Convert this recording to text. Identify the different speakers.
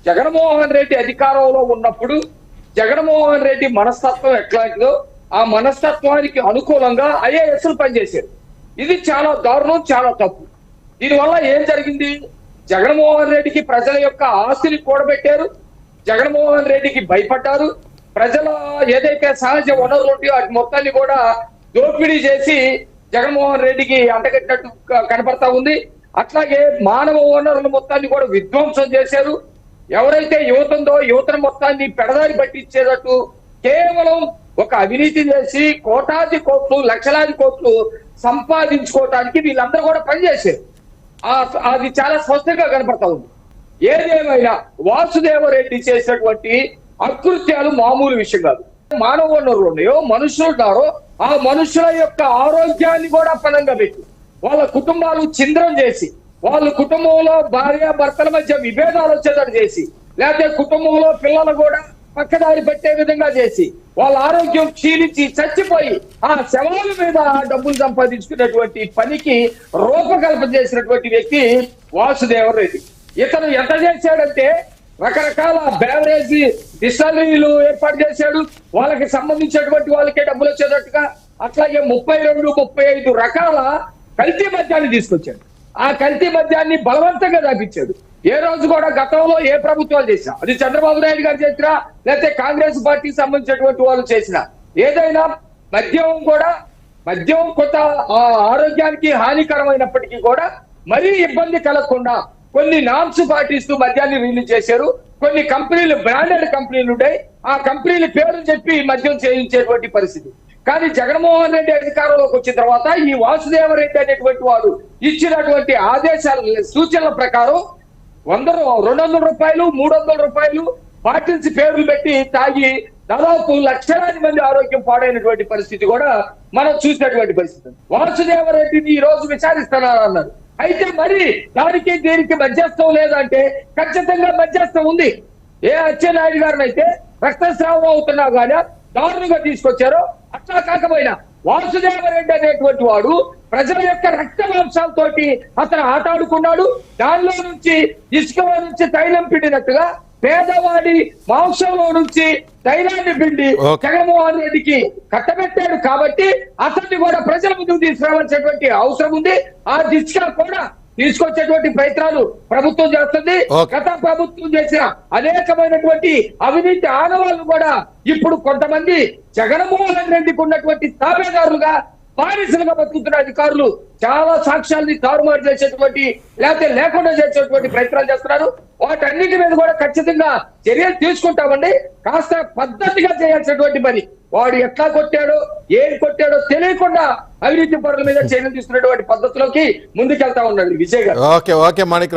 Speaker 1: జగన్మోహన్ రెడ్డి అధికారంలో ఉన్నప్పుడు జగన్మోహన్ రెడ్డి మనస్తత్వం ఎట్లాంటిదో ఆ మనస్తత్వానికి అనుకూలంగా ఐఏఎస్లు పనిచేశారు. ఇది చాలా దారుణం, చాలా తప్పు. దీనివల్ల ఏం జరిగింది? జగన్మోహన్ రెడ్డికి ప్రజల యొక్క ఆస్తిని కూడబెట్టారు, జగన్మోహన్ రెడ్డికి భయపడ్డారు. ప్రజల ఏదైతే సహజ వనరులు ఉంటాయో వాటి మొత్తాన్ని కూడా దోపిడీ చేసి జగన్మోహన్ రెడ్డికి అంటగట్టినట్టు కనపడతా ఉంది. అట్లాగే మానవ వనరుల మొత్తాన్ని కూడా విధ్వంసం చేశారు. ఎవరైతే యువత ఉందో యువతను మొత్తాన్ని పెడదారి పట్టించేటట్టు కేవలం ఒక అవినీతి చేసి కోటాది కోట్లు లక్షలాది కోట్లు సంపాదించుకోవటానికి వీళ్ళందరూ కూడా పనిచేశారు. అది చాలా స్పష్టంగా కనపడతా ఉంది. ఏదేమైనా వాసుదేవరెడ్డి చేసినటువంటి అకృత్యాలు మామూలు విషయం కాదు. మానవ వనరులు ఉన్నాయో, మనుషులు ఉన్నారో, ఆ మనుషుల యొక్క ఆరోగ్యాన్ని కూడా పణంగా పెట్టి వాళ్ళ కుటుంబాలు ఛిద్రం చేసి, వాళ్ళ కుటుంబంలో భార్య భర్తల మధ్య విభేదాలు వచ్చేటట్టు చేసి, లేకపోతే కుటుంబంలో పిల్లలు కూడా పక్కదారి పెట్టే విధంగా చేసి వాళ్ళ ఆరోగ్యం క్షీణించి చచ్చిపోయి ఆ శవాల మీద డబ్బులు సంపాదించుకున్నటువంటి పనికి రూపకల్పన చేసినటువంటి వ్యక్తి వాసుదేవరెడ్డి. ఇతను ఎంత చేశాడంటే రకరకాల బ్యావరేజ్ డిస్టలరీలు ఏర్పాటు చేశాడు, వాళ్ళకి సంబంధించినటువంటి వాళ్ళకే డబ్బులు వచ్చేటట్టుగా. అట్లాగే 32-35 రకాల కల్తీ మద్యాన్ని తీసుకొచ్చాడు. ఆ కల్తీ మద్యాన్ని బలవంతంగా దాపించాడు. ఏ రోజు కూడా గతంలో ఏ ప్రభుత్వాలు చేసినా, అది చంద్రబాబు నాయుడు గారు చేసినా లేకపోతే కాంగ్రెస్ పార్టీకి సంబంధించినటువంటి వాళ్ళు చేసినా, ఏదైనా మద్యం కొంత ఆరోగ్యానికి హానికరమైనప్పటికీ కూడా మరీ ఇబ్బంది కలగకుండా కొన్ని నామ్స్ పాటిస్తూ మద్యాన్ని రిలీజ్ చేశారు. కొన్ని కంపెనీలు, బ్రాండెడ్ కంపెనీలు ఉంటాయి, ఆ కంపెనీల పేర్లు చెప్పి మద్యం చేయించేటువంటి పరిస్థితి. కానీ జగన్మోహన్ రెడ్డి అధికారంలోకి వచ్చిన తర్వాత ఈ వాసుదేవరెడ్డి అనేటువంటి వాడు ఇచ్చినటువంటి ఆదేశాల సూచనల ప్రకారం 200 రూపాయలు 300 రూపాయలు బాటిల్స్ పేర్లు పెట్టి తాగి దాదాపు లక్షలాది మంది ఆరోగ్యం పాడైనటువంటి పరిస్థితి కూడా మనం చూసినటువంటి పరిస్థితి. వాసుదేవరెడ్డిని ఈ రోజు విచారిస్తున్నారన్నారు. అయితే మరి దానికి దీనికి మధ్యస్థం లేదంటే ఖచ్చితంగా మధ్యస్థం ఉంది. ఏ అచ్చెన్నాయుడు గారిని అయితే రక్తస్రావం అవుతున్నా కానీ దారుణంగా తీసుకొచ్చారో, అట్లా కాకపోయినా వాసుదేవరెడ్డి అనేటువంటి వాడు ప్రజల యొక్క రక్త మాంసాలతోటి అతను ఆటాడుకున్నాడు. దానిలో నుంచి ఇసుకలో నుంచి తైలం పిండినట్టుగా పేదవాడి మాంసంలో నుంచి తైలాన్ని పిండి జగన్మోహన్ రెడ్డికి కట్టబెట్టాడు. కాబట్టి అతన్ని కూడా ప్రజల ముందుకు తీసుకురావాల్సినటువంటి అవసరం ఉంది. ఆ దిశగా కూడా తీసుకొచ్చేటువంటి ప్రయత్నాలు ప్రభుత్వం చేస్తుంది. గత ప్రభుత్వం చేసిన అనేకమైనటువంటి అవినీతి ఆనవాళ్లు కూడా ఇప్పుడు కొంతమంది జగన్మోహన్ రెడ్డికి ఉన్నటువంటి తాబేదారులుగా బానిసలుగా బతుకుతున్న అధికారులు చాలా సాక్ష్యాల్ని తారుమారు చేసేటువంటి లేకుండా చేసేటువంటి ప్రయత్నాలు చేస్తున్నారు. వాటన్నిటి మీద కూడా ఖచ్చితంగా చర్యలు తీసుకుంటామండి. కాస్త పద్ధతిగా చేయాల్సినటువంటి పని. వాడు ఎట్లా కొట్టాడో ఏం కొట్టాడో తెలియకుండా అవినీతి పరుల మీద చర్యలు తీసుకున్నటువంటి పద్ధతిలోకి ముందుకెళ్తా ఉన్నాడు విజయ్ గారు.
Speaker 2: ఓకే మాణిక్.